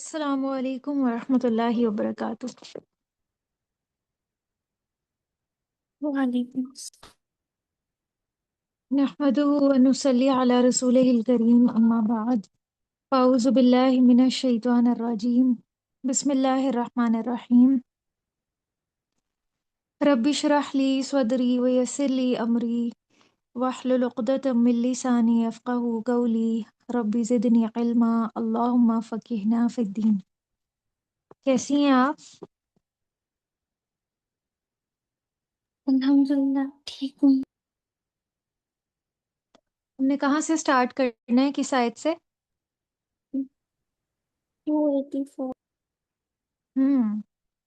السلام علیکم ورحمۃ اللہ وبرکاتہ۔ وعلیکم السلام۔ نحمدہ ونصلی علی رسولہ الکریم، اما بعد، اعوذ باللہ من الشیطان الرجیم، بسم اللہ الرحمن الرحیم۔ رب اشرح لی صدری ویسر لی امری واحلل عقدۃ من لسانی یفقہوا قولی، رب زدنی علما، اللہم فقہنا فی الدین۔ کیسی ہیں آپ؟ الحمدللہ ٹھیک ہوں۔ ہم نے کہاں سے سٹارٹ کرنا ہے، کس آیت سے؟ 284۔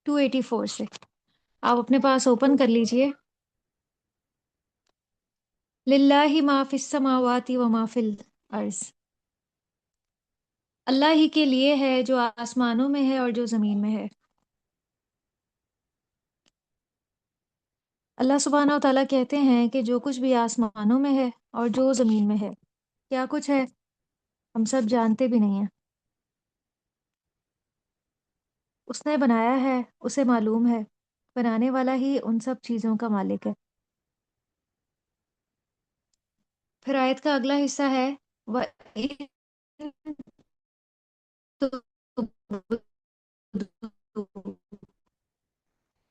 284 سے۔ آپ اپنے پاس اوپن کر لیجئے۔ للہ ما فی السماوات و ما فی الارض، اللہ ہی کے لیے ہے جو آسمانوں میں ہے اور جو زمین میں ہے۔ اللہ سبحانہ و تعالیٰ کہتے ہیں کہ جو کچھ بھی آسمانوں میں ہے اور جو زمین میں ہے، کیا کچھ ہے ہم سب جانتے بھی نہیں ہیں۔ اس نے بنایا ہے، اسے معلوم ہے، بنانے والا ہی ان سب چیزوں کا مالک ہے۔ پھر آیت کا اگلا حصہ ہے وَإِن تُبْدُوا،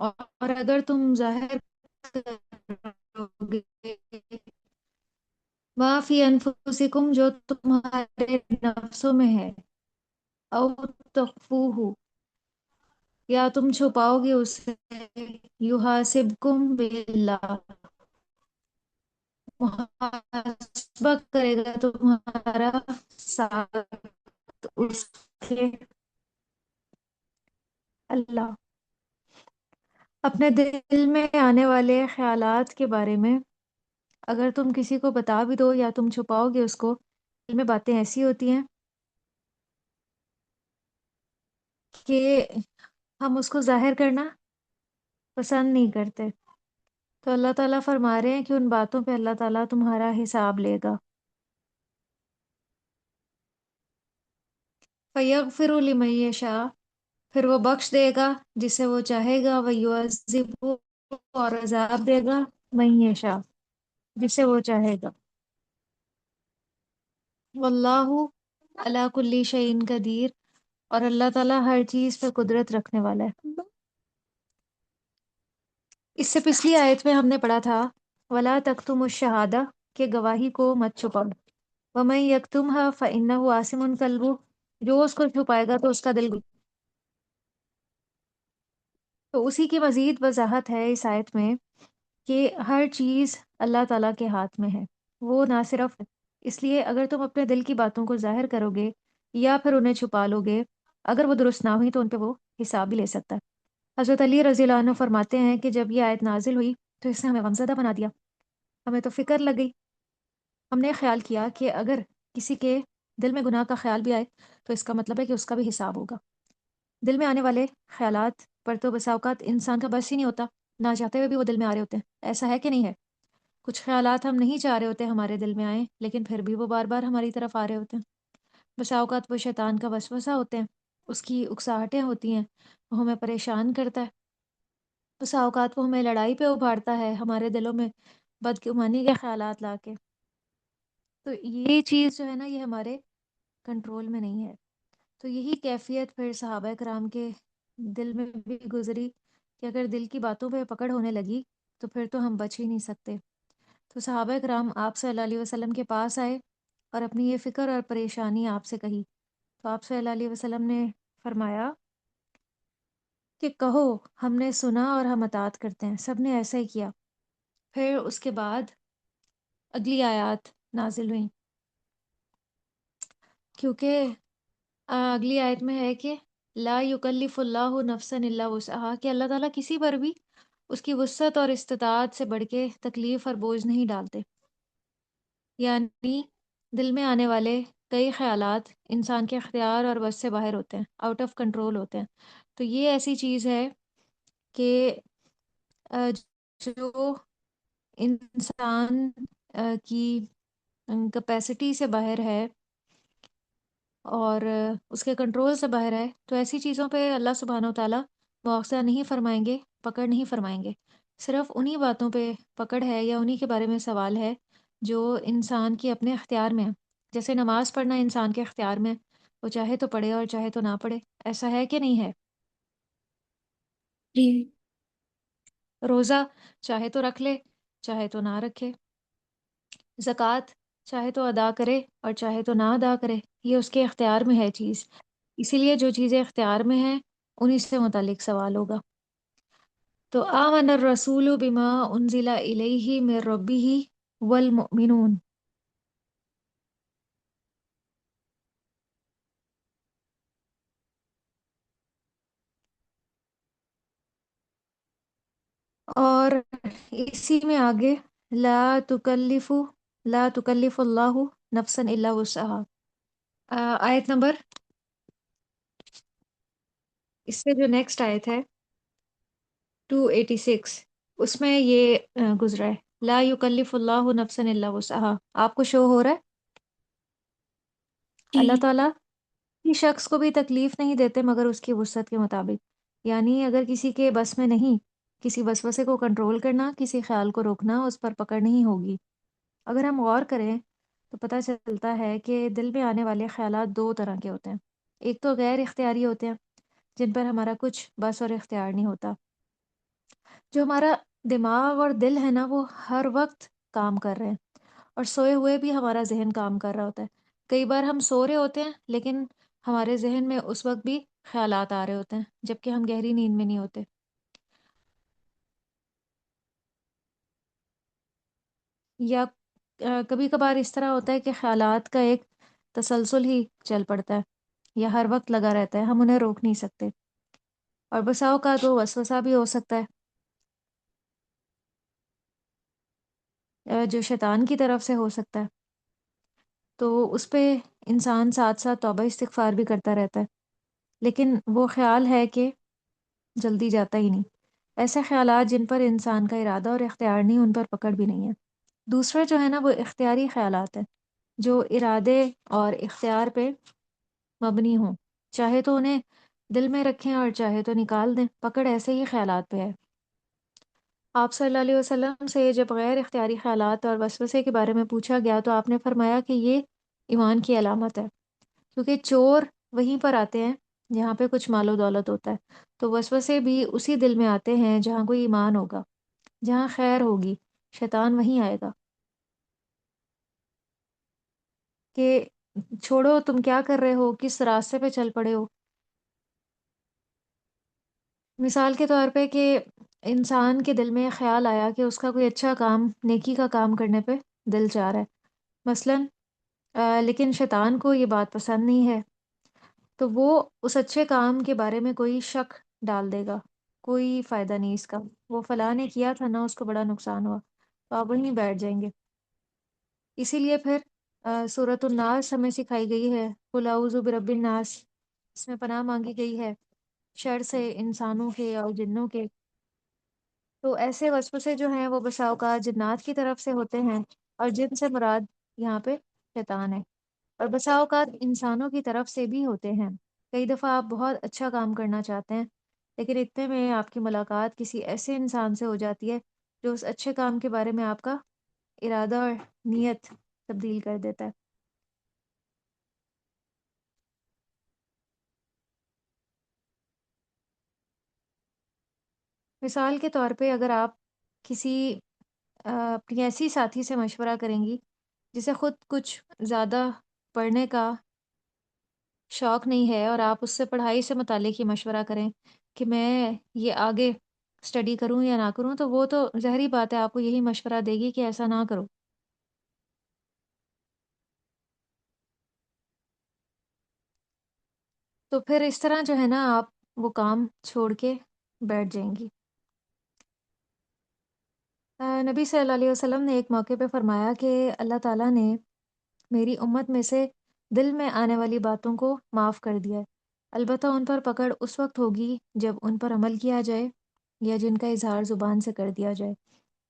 اور اگر تم ظاہر کرو گے ما فی انفسکم، جو تمہارے نفسوں میں ہے، او تخفوہ، یا تم چھپاؤ گے اسے، یحاسبکم باللہ، محاسبہ کرے گا تمہارا ساتھ اس کے اللہ۔ اپنے دل میں آنے والے خیالات کے بارے میں اگر تم کسی کو بتا بھی دو یا تم چھپاؤ گے اس کو، دل میں باتیں ایسی ہوتی ہیں کہ ہم اس کو ظاہر کرنا پسند نہیں کرتے۔ تو اللہ تعالیٰ فرما رہے ہیں کہ ان باتوں پہ اللہ تعالیٰ تمہارا حساب لے گا۔ فَيَغْفِرُ لِمَن يَشَاءُ، پھر وہ بخش دے گا جسے وہ چاہے گا، وَيُعَذِّبُ، اور عذاب دے گا، مَن يَشَاءُ، جسے وہ چاہے گا۔ واللہ علی کل شیء قدیر، اور اللہ تعالیٰ ہر چیز پہ قدرت رکھنے والا ہے۔ اس سے پچھلی آیت میں ہم نے پڑھا تھا وَلَا تَكْتُمُوا الشَّهَادَةَ، کہ گواہی کو مت چھپاؤ۔ وَمَن يَكْتُمْهَا فَإِنَّهُ آثِمٌ قَلْبُهُ، جو اس کو چھپائے گا تو اس کا دل۔ تو اسی کی مزید وضاحت ہے اس آیت میں کہ ہر چیز اللہ تعالیٰ کے ہاتھ میں ہے۔ وہ نہ صرف اس لیے اگر تم اپنے دل کی باتوں کو ظاہر کرو گے یا پھر انہیں چھپا لو گے، اگر وہ درست نہ ہوئی تو ان پہ وہ حساب بھی لے سکتا ہے۔ حضرت علی رضی اللہ عنہ فرماتے ہیں کہ جب یہ آیت نازل ہوئی تو اس نے ہمیں غمزدہ بنا دیا، ہمیں تو فکر لگ گئی۔ ہم نے خیال کیا کہ اگر کسی کے دل میں گناہ کا خیال بھی آئے تو اس کا مطلب ہے کہ اس کا بھی حساب ہوگا۔ دل میں آنے والے خیالات پر تو بسا اوقات انسان کا بس ہی نہیں ہوتا، نہ چاہتے ہوئے بھی وہ دل میں آ رہے ہوتے ہیں۔ ایسا ہے کہ نہیں ہے؟ کچھ خیالات ہم نہیں چاہ رہے ہوتے ہمارے دل میں آئیں، لیکن پھر بھی وہ بار بار ہماری طرف آ رہے ہوتے ہیں۔ بسا اوقات وہ شیطان کا وسوسہ ہوتے ہیں، اس کی اکساہٹیں ہوتی ہیں، وہ ہمیں پریشان کرتا ہے۔ بسا اوقات وہ ہمیں لڑائی پہ ابھارتا ہے، ہمارے دلوں میں بدگمانی کے خیالات لا کے۔ تو یہ چیز جو ہے نا، یہ ہمارے کنٹرول میں نہیں ہے۔ تو یہی کیفیت پھر صحابہ کرام کے دل میں بھی گزری کہ اگر دل کی باتوں پہ پکڑ ہونے لگی تو پھر تو ہم بچ ہی نہیں سکتے۔ تو صحابہ کرام آپ صلی اللہ علیہ وسلم کے پاس آئے اور اپنی یہ فکر اور پریشانی آپ سے کہی، تو آپ صلی اللہ علیہ وسلم نے فرمایا کہ کہو ہم نے سنا اور ہم اطاعت کرتے ہیں۔ سب نے ایسا ہی کیا۔ پھر اس کے بعد اگلی آیات نازل ہوئیں، کیونکہ اگلی آیت میں ہے کہ لا یکلف اللہ نفسا الا وسعها، کہ اللہ تعالیٰ کسی پر بھی اس کی وسعت اور استطاعت سے بڑھ کے تکلیف اور بوجھ نہیں ڈالتے۔ یعنی دل میں آنے والے کئی خیالات انسان کے اختیار اور بس سے باہر ہوتے ہیں، آؤٹ آف کنٹرول ہوتے ہیں۔ تو یہ ایسی چیز ہے کہ جو انسان کی کیپیسٹی سے باہر ہے، اور اس کے کنٹرول سے باہر ہے، تو ایسی چیزوں پہ اللہ سبحانہ و تعالیٰ مواخذہ نہیں فرمائیں گے، پکڑ نہیں فرمائیں گے۔ صرف انہی باتوں پہ پکڑ ہے یا انہی کے بارے میں سوال ہے جو انسان کی اپنے اختیار میں ہے۔ جیسے نماز پڑھنا انسان کے اختیار میں ہے، وہ چاہے تو پڑھے اور چاہے تو نہ پڑھے، ایسا ہے کہ نہیں ہے؟ جی روزہ چاہے تو رکھ لے، چاہے تو نہ رکھے، زکوٰۃ چاہے تو ادا کرے اور چاہے تو نہ ادا کرے، یہ اس کے اختیار میں ہے چیز۔ اسی لیے جو چیزیں اختیار میں ہیں انہی سے متعلق سوال ہوگا۔ تو آمن الرسول بما انزل الیہ من ربہ والمؤمنون۔ اور اسی میں آگے لا تکلف اللہ نفسا الا وسعها، آیت نمبر، اس سے جو نیکسٹ آیت ہے 286، اس میں یہ گزرا ہے لا یکلف اللہ نفسا الا وسعها۔ آپ کو شو ہو رہا ہے؟ اللہ جی تعالیٰ کسی شخص کو بھی تکلیف نہیں دیتے مگر اس کی وسعت کے مطابق، یعنی اگر کسی کے بس میں نہیں کسی وسوسے کو کنٹرول کرنا، کسی خیال کو روکنا، اس پر پکڑ نہیں ہوگی۔ اگر ہم غور کریں تو پتہ چلتا ہے کہ دل میں آنے والے خیالات دو طرح کے ہوتے ہیں۔ ایک تو غیر اختیاری ہوتے ہیں جن پر ہمارا کچھ بس اور اختیار نہیں ہوتا۔ جو ہمارا دماغ اور دل ہے نا وہ ہر وقت کام کر رہے ہیں، اور سوئے ہوئے بھی ہمارا ذہن کام کر رہا ہوتا ہے۔ کئی بار ہم سو رہے ہوتے ہیں لیکن ہمارے ذہن میں اس وقت بھی خیالات آ رہے ہوتے ہیں جبکہ ہم گہری نیند میں نہیں ہوتے۔ یا کبھی کبھار اس طرح ہوتا ہے کہ خیالات کا ایک تسلسل ہی چل پڑتا ہے یا ہر وقت لگا رہتا ہے، ہم انہیں روک نہیں سکتے، اور بسا اوقات وہ وسوسہ بھی ہو سکتا ہے جو شیطان کی طرف سے ہو سکتا ہے، تو اس پہ انسان ساتھ ساتھ توبہ استغفار بھی کرتا رہتا ہے، لیکن وہ خیال ہے کہ جلدی جاتا ہی نہیں۔ ایسے خیالات جن پر انسان کا ارادہ اور اختیار نہیں، ان پر پکڑ بھی نہیں ہے۔ دوسرے جو ہے نا وہ اختیاری خیالات ہیں جو ارادے اور اختیار پہ مبنی ہوں، چاہے تو انہیں دل میں رکھیں اور چاہے تو نکال دیں، پکڑ ایسے ہی خیالات پہ ہے۔ آپ صلی اللہ علیہ وسلم سے جب غیر اختیاری خیالات اور وسوسے کے بارے میں پوچھا گیا تو آپ نے فرمایا کہ یہ ایمان کی علامت ہے، کیونکہ چور وہیں پر آتے ہیں جہاں پہ کچھ مال و دولت ہوتا ہے، تو وسوسے بھی اسی دل میں آتے ہیں جہاں کوئی ایمان ہوگا، جہاں خیر ہوگی، شیطان وہیں آئے گا کہ چھوڑو تم کیا کر رہے ہو، کس راستے پہ چل پڑے ہو۔ مثال کے طور پہ کہ انسان کے دل میں خیال آیا کہ اس کا کوئی اچھا کام، نیکی کا کام کرنے پہ دل چاہ رہا ہے مثلاً، لیکن شیطان کو یہ بات پسند نہیں ہے، تو وہ اس اچھے کام کے بارے میں کوئی شک ڈال دے گا، کوئی فائدہ نہیں اس کا، وہ فلاں نے کیا تھا نا، اس کو بڑا نقصان ہوا، تو آپ وہیں بیٹھ جائیں گے۔ اسی لیے پھر سورۃ الناس ہمیں سکھائی گئی ہے، قل اعوذ برب الناس، اس میں پناہ مانگی گئی ہے شر سے انسانوں کے اور جنوں کے۔ تو ایسے وسوسے جو ہیں وہ بسا اوقات جنات کی طرف سے ہوتے ہیں، اور جن سے مراد یہاں پہ شیطان ہے، اور بسا اوقات انسانوں کی طرف سے بھی ہوتے ہیں۔ کئی دفعہ آپ بہت اچھا کام کرنا چاہتے ہیں لیکن اتنے میں آپ کی ملاقات کسی ایسے انسان سے ہو جاتی ہے جو اس اچھے کام کے بارے میں آپ کا ارادہ اور نیت تبدیل کر دیتا ہے۔ مثال کے طور پہ اگر آپ کسی اپنی ایسی ساتھی سے مشورہ کریں گی جسے خود کچھ زیادہ پڑھنے کا شوق نہیں ہے، اور آپ اس سے پڑھائی سے متعلق ہی مشورہ کریں کہ میں یہ آگے اسٹڈی کروں یا نہ کروں، تو وہ تو ظاہری بات ہے آپ کو یہی مشورہ دے گی کہ ایسا نہ کرو۔ تو پھر اس طرح جو ہے نا آپ وہ کام چھوڑ کے بیٹھ جائیں گی۔ نبی صلی اللہ علیہ وسلم نے ایک موقع پہ فرمایا کہ اللہ تعالیٰ نے میری امت میں سے دل میں آنے والی باتوں کو معاف کر دیا ہے، البتہ ان پر پکڑ اس وقت ہوگی جب ان پر عمل کیا جائے یا جن کا اظہار زبان سے کر دیا جائے۔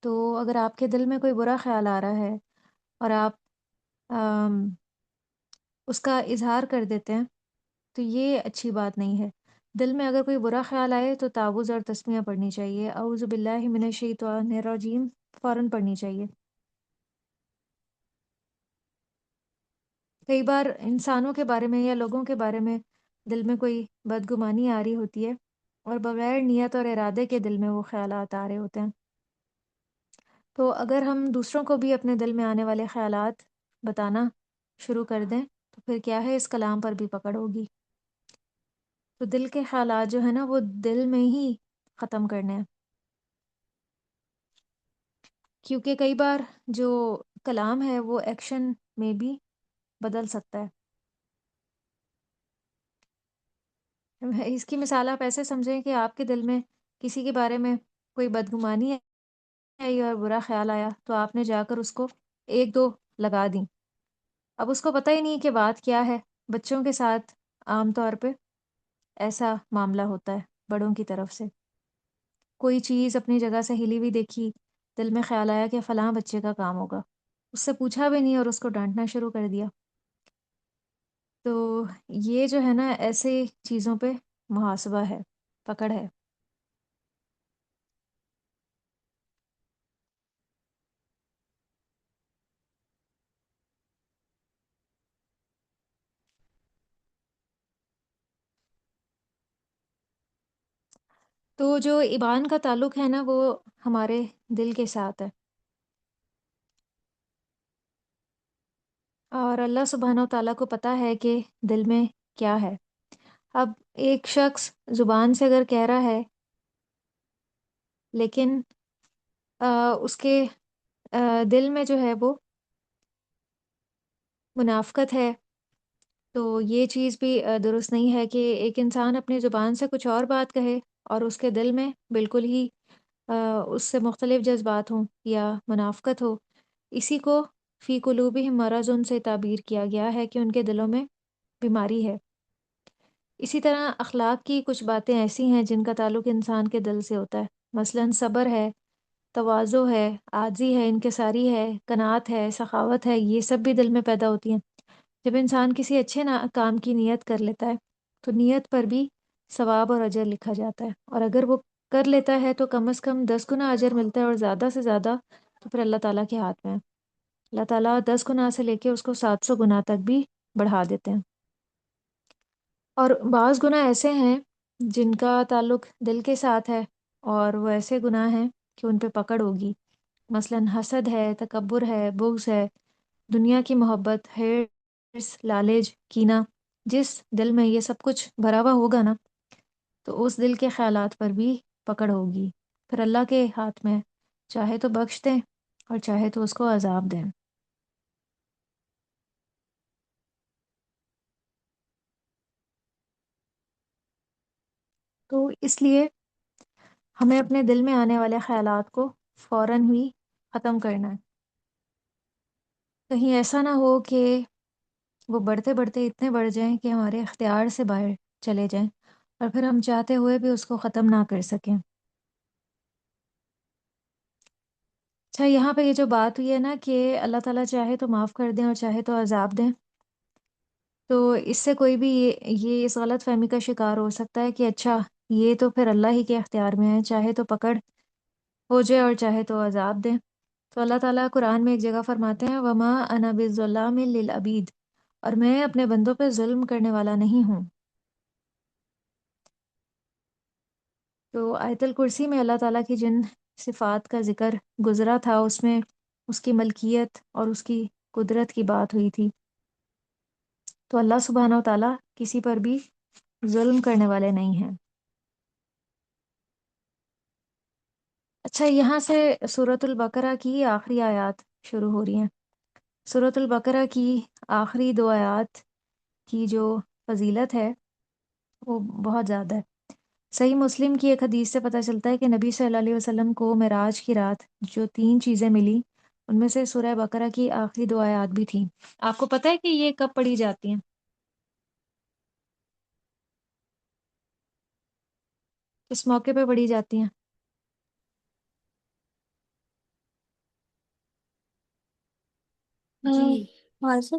تو اگر آپ کے دل میں کوئی برا خیال آ رہا ہے اور آپ اس کا اظہار کر دیتے ہیں، تو یہ اچھی بات نہیں ہے۔ دل میں اگر کوئی برا خیال آئے تو تعوذ اور تسمیہ پڑھنی چاہیے، اعوذ باللہ من الشیطان الرجیم فوراً پڑھنی چاہیے۔ کئی بار انسانوں کے بارے میں یا لوگوں کے بارے میں دل میں کوئی بدگمانی آ رہی ہوتی ہے، اور بغیر نیت اور ارادے کے دل میں وہ خیالات آ رہے ہوتے ہیں۔ تو اگر ہم دوسروں کو بھی اپنے دل میں آنے والے خیالات بتانا شروع کر دیں تو پھر کیا ہے، اس کلام پر بھی پکڑ ہوگی۔ تو دل کے خیالات جو ہے نا وہ دل میں ہی ختم کرنے ہیں، کیونکہ کئی بار جو کلام ہے وہ ایکشن میں بھی بدل سکتا ہے۔ اس کی مثال آپ ایسے سمجھیں کہ آپ کے دل میں کسی کے بارے میں کوئی بدگمانی آئی اور برا خیال آیا، تو آپ نے جا کر اس کو ایک دو لگا دیں۔ اب اس کو پتہ ہی نہیں کہ بات کیا ہے۔ بچوں کے ساتھ عام طور پہ ایسا معاملہ ہوتا ہے، بڑوں کی طرف سے کوئی چیز اپنی جگہ سے ہلی ہوئی دیکھی، دل میں خیال آیا کہ فلاں بچے کا کام ہوگا، اس سے پوچھا بھی نہیں اور اس کو ڈانٹنا شروع کر دیا۔ تو یہ جو ہے نا ایسے چیزوں پہ محاسبہ ہے، پکڑ ہے۔ تو جو ایمان کا تعلق ہے نا وہ ہمارے دل کے ساتھ ہے، اور اللہ سبحانہ و تعالیٰ کو پتہ ہے کہ دل میں کیا ہے۔ اب ایک شخص زبان سے اگر کہہ رہا ہے لیکن اس کے دل میں جو ہے وہ منافقت ہے، تو یہ چیز بھی درست نہیں ہے کہ ایک انسان اپنی زبان سے کچھ اور بات کہے اور اس کے دل میں بالکل ہی اس سے مختلف جذبات ہوں یا منافقت ہو۔ اسی کو فی قلوبہم مرض سے تعبیر کیا گیا ہے کہ ان کے دلوں میں بیماری ہے۔ اسی طرح اخلاق کی کچھ باتیں ایسی ہیں جن کا تعلق انسان کے دل سے ہوتا ہے، مثلاً صبر ہے، تواضع ہے، عاجزی ہے، انکساری ہے، قناعت ہے، سخاوت ہے، یہ سب بھی دل میں پیدا ہوتی ہیں۔ جب انسان کسی اچھے کام کی نیت کر لیتا ہے تو نیت پر بھی ثواب اور اجر لکھا جاتا ہے، اور اگر وہ کر لیتا ہے تو کم از کم 10 گنا اجر ملتا ہے، اور زیادہ سے زیادہ تو پھر اللہ تعالیٰ کے ہاتھ میں ہے۔ اللہ تعالیٰ 10 گنا سے لے کے اس کو 700 گنا تک بھی بڑھا دیتے ہیں۔ اور بعض گناہ ایسے ہیں جن کا تعلق دل کے ساتھ ہے، اور وہ ایسے گناہ ہیں کہ ان پہ پکڑ ہوگی، مثلاً حسد ہے، تکبر ہے، بغض ہے، دنیا کی محبت، حرص، لالچ، کینہ۔ جس دل میں یہ سب کچھ بھرا ہوا ہوگا نا تو اس دل کے خیالات پر بھی پکڑ ہوگی، پھر اللہ کے ہاتھ میں ہے، چاہے تو بخش دیں اور چاہے تو اس کو عذاب دیں۔ تو اس لیے ہمیں اپنے دل میں آنے والے خیالات کو فوراً ہی ختم کرنا ہے۔ کہیں ایسا نہ ہو کہ وہ بڑھتے بڑھتے اتنے بڑھ جائیں کہ ہمارے اختیار سے باہر چلے جائیں، اور پھر ہم چاہتے ہوئے بھی اس کو ختم نہ کر سکیں۔ اچھا، یہاں پہ یہ جو بات ہوئی ہے نا کہ اللہ تعالیٰ چاہے تو معاف کر دیں اور چاہے تو عذاب دیں، تو اس سے کوئی بھی یہ اس غلط فہمی کا شکار ہو سکتا ہے کہ اچھا یہ تو پھر اللہ ہی کے اختیار میں ہے، چاہے تو پکڑ ہو جائے اور چاہے تو عذاب دیں۔ تو اللہ تعالیٰ قرآن میں ایک جگہ فرماتے ہیں وما انا بظلام للعبید، اور میں اپنے بندوں پہ ظلم کرنے والا نہیں ہوں۔ تو آیت الکرسی میں اللہ تعالیٰ کی جن صفات کا ذکر گزرا تھا اس میں اس کی ملکیت اور اس کی قدرت کی بات ہوئی تھی۔ تو اللہ سبحانہ و تعالیٰ کسی پر بھی ظلم کرنے والے نہیں ہیں۔ اچھا، یہاں سے سورۃ البقرہ کی آخری آیات شروع ہو رہی ہیں۔ سورۃ البقرہ کی آخری 2 آیات کی جو فضیلت ہے وہ بہت زیادہ ہے۔ صحیح مسلم کی ایک حدیث سے پتہ چلتا ہے کہ نبی صلی اللہ علیہ وسلم کو معراج کی رات جو 3 چیزیں ملی ان میں سے سورہ بقرہ کی آخری 2 آیات بھی تھیں۔ آپ کو پتہ ہے کہ یہ کب پڑھی جاتی ہیں، کس موقع پہ پڑھی جاتی ہیں؟ جی، حاضر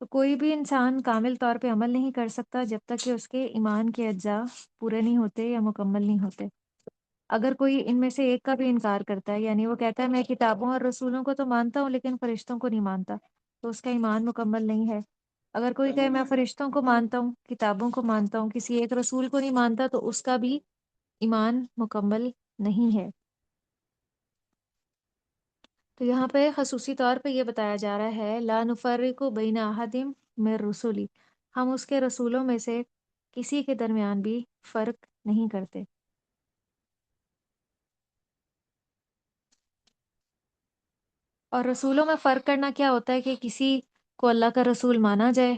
تو کوئی بھی انسان کامل طور پہ عمل نہیں کر سکتا جب تک کہ اس کے ایمان کے اجزاء پورے نہیں ہوتے یا مکمل نہیں ہوتے۔ اگر کوئی ان میں سے ایک کا بھی انکار کرتا ہے، یعنی وہ کہتا ہے میں کتابوں اور رسولوں کو تو مانتا ہوں لیکن فرشتوں کو نہیں مانتا، تو اس کا ایمان مکمل نہیں ہے۔ اگر کوئی کہے میں فرشتوں کو مانتا ہوں، کتابوں کو مانتا ہوں، کسی ایک رسول کو نہیں مانتا، تو اس کا بھی ایمان مکمل نہیں ہے۔ تو یہاں پہ خصوصی طور پہ یہ بتایا جا رہا ہے لا نفرق بین احد من رسولی، ہم اس کے رسولوں میں سے کسی کے درمیان بھی فرق نہیں کرتے۔ اور رسولوں میں فرق کرنا کیا ہوتا ہے کہ کسی کو اللہ کا رسول مانا جائے،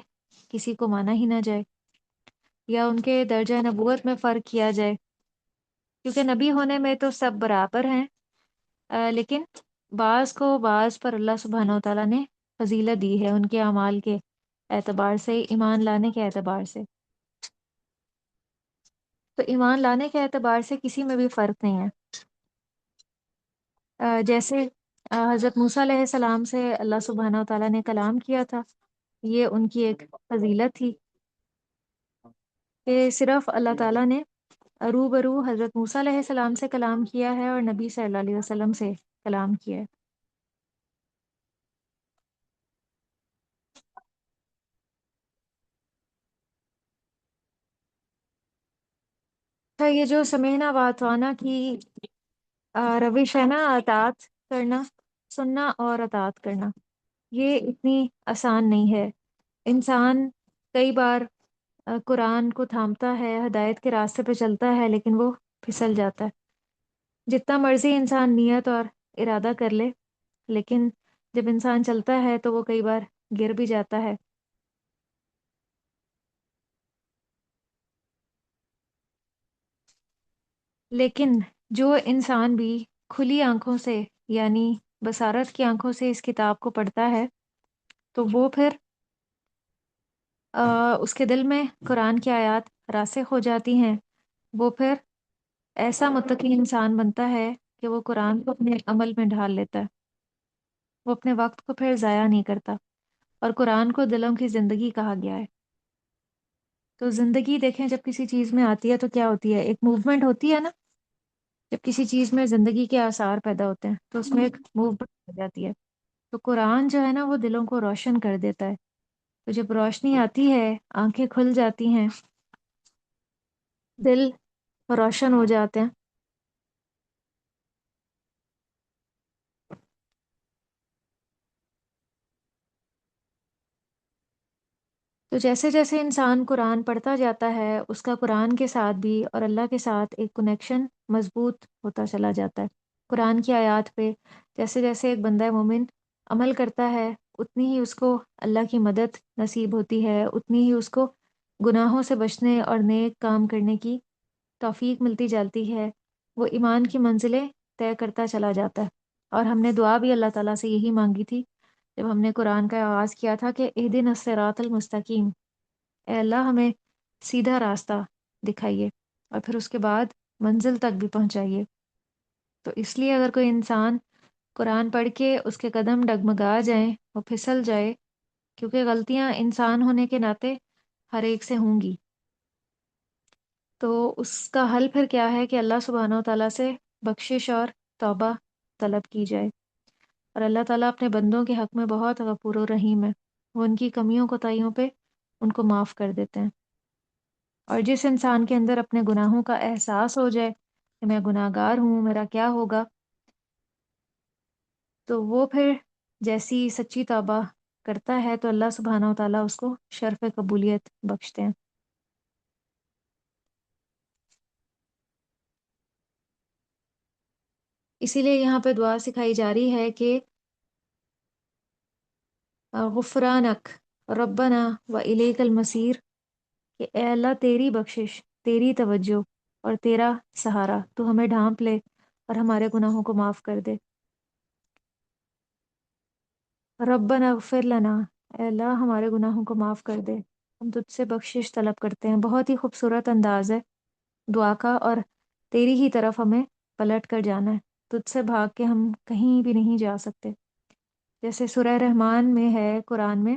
کسی کو مانا ہی نہ جائے، یا ان کے درجہ نبوت میں فرق کیا جائے، کیونکہ نبی ہونے میں تو سب برابر ہیں، لیکن بعض کو بعض پر اللہ سبحانہ و تعالیٰ نے فضیلت دی ہے ان کے اعمال کے اعتبار سے، ایمان لانے کے اعتبار سے۔ تو ایمان لانے کے اعتبار سے کسی میں بھی فرق نہیں ہے۔ جیسے حضرت موسیٰ علیہ السلام سے اللہ سبحانہ و تعالیٰ نے کلام کیا تھا، یہ ان کی ایک فضیلت تھی کہ صرف اللہ تعالیٰ نے روبرو حضرت موسیٰ علیہ السلام سے کلام کیا ہے اور نبی صلی اللہ علیہ وسلم سے کلام کیا ہے۔ تو یہ جو سمینا واتوانا کی روش ہے نا، اطاعت کرنا، سننا اور اطاعت کرنا، یہ اتنی آسان نہیں ہے۔ انسان کئی بار قرآن کو تھامتا ہے، ہدایت کے راستے پہ چلتا ہے، لیکن وہ پھسل جاتا ہے۔ جتنا مرضی انسان نیت اور ارادہ کر لے، لیکن جب انسان چلتا ہے تو وہ کئی بار گر بھی جاتا ہے۔ لیکن جو انسان بھی کھلی آنکھوں سے، یعنی بصارت کی آنکھوں سے اس کتاب کو پڑھتا ہے، تو وہ پھر اس کے دل میں قرآن کی آیات راسخ ہو جاتی ہیں۔ وہ پھر ایسا متقی انسان بنتا ہے کہ وہ قرآن کو اپنے عمل میں ڈھال لیتا ہے، وہ اپنے وقت کو پھر ضائع نہیں کرتا، اور قرآن کو دلوں کی زندگی کہا گیا ہے۔ تو زندگی دیکھیں جب کسی چیز میں آتی ہے تو کیا ہوتی ہے، ایک موومنٹ ہوتی ہے نا۔ جب کسی چیز میں زندگی کے آثار پیدا ہوتے ہیں تو اس میں ایک موومنٹ ہو جاتی ہے۔ تو قرآن جو ہے نا وہ دلوں کو روشن کر دیتا ہے۔ تو جب روشنی آتی ہے، آنکھیں کھل جاتی ہیں، دل روشن ہو جاتے ہیں۔ تو جیسے جیسے انسان قرآن پڑھتا جاتا ہے، اس کا قرآن کے ساتھ بھی اور اللہ کے ساتھ ایک کنیکشن مضبوط ہوتا چلا جاتا ہے۔ قرآن کی آیات پہ جیسے جیسے ایک بندہ مومن عمل کرتا ہے، اتنی ہی اس کو اللہ کی مدد نصیب ہوتی ہے، اتنی ہی اس کو گناہوں سے بچنے اور نیک کام کرنے کی توفیق ملتی جاتی ہے۔ وہ ایمان کی منزلیں طے کرتا چلا جاتا ہے۔ اور ہم نے دعا بھی اللہ تعالیٰ سے یہی مانگی تھی جب ہم نے قرآن کا آغاز کیا تھا کہ اہدنا الصراط المستقیم، اے اللہ ہمیں سیدھا راستہ دکھائیے اور پھر اس کے بعد منزل تک بھی پہنچائیے۔ تو اس لیے اگر کوئی انسان قرآن پڑھ کے اس کے قدم ڈگمگا جائیں، وہ پھسل جائے، کیونکہ غلطیاں انسان ہونے کے ناطے ہر ایک سے ہوں گی، تو اس کا حل پھر کیا ہے کہ اللہ سبحانہ و تعالیٰ سے بخشش اور توبہ طلب کی جائے۔ اور اللہ تعالیٰ اپنے بندوں کے حق میں بہت غفور و رحیم ہے، وہ ان کی کمیوں کوتاہیوں پہ ان کو معاف کر دیتے ہیں۔ اور جس انسان کے اندر اپنے گناہوں کا احساس ہو جائے کہ میں گناہ گار ہوں، میرا کیا ہوگا، تو وہ پھر جیسی سچی توبہ کرتا ہے تو اللہ سبحانہ و تعالیٰ اس کو شرف قبولیت بخشتے ہیں۔ اسی لیے یہاں پہ دعا سکھائی جا رہی ہے کہ غفرانک ربنا و الیک المصیر، کہ اے اللہ تیری بخشش، تیری توجہ اور تیرا سہارا، تو ہمیں ڈھانپ لے اور ہمارے گناہوں کو معاف کر دے۔ ربنا اغفر لنا، اے اللہ ہمارے گناہوں کو معاف کر دے، ہم تجھ سے بخشش طلب کرتے ہیں۔ بہت ہی خوبصورت انداز ہے دعا کا، اور تیری ہی طرف ہمیں پلٹ کر جانا ہے، تجھ سے بھاگ کے ہم کہیں بھی نہیں جا سکتے۔ جیسے سورہ رحمان میں ہے قرآن میں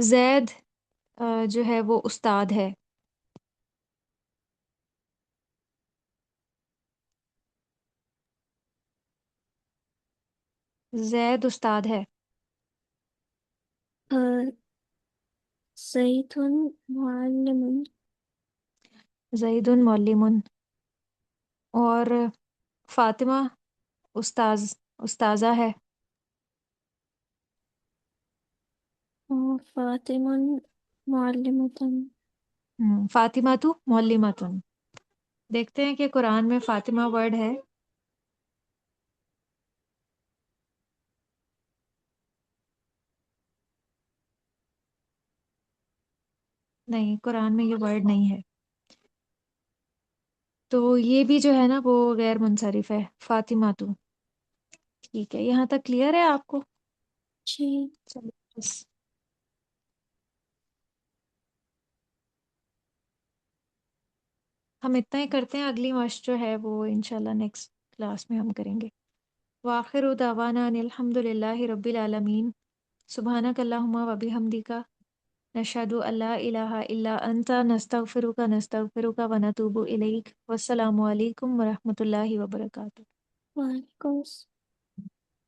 زید جو ہے وہ استاد ہے. زید استاد ہے. زید معلم. زید معلم. اور فاطمہ استاذہ ہے. فاطمہ معلمة. فاطمہ تو معلمتن. دیکھتے ہیں کہ قرآن میں فاطمہ ورڈ ہے. نہیں، قرآن میں یہ ورڈ نہیں ہے. تو یہ بھی جو ہے نا وہ غیر منصرف ہے، فاطمہ تو. ٹھیک ہے، یہاں تک کلیئر ہے آپ کو؟ جی. چلو بس ہم اتنا ہی کرتے ہیں، اگلی مشق جو ہے وہ انشاءاللہ نیکسٹ کلاس میں ہم کریں گے. وآخر دعوانا ان الحمد للہ رب العالمین. سبحانک اللہم و بحمدک، نشہد ان لا الہ الا انت، نستغفرک و نتوب الیک. والسلام علیکم ورحمۃ اللہ وبرکاتہ. وعلیکم السلام.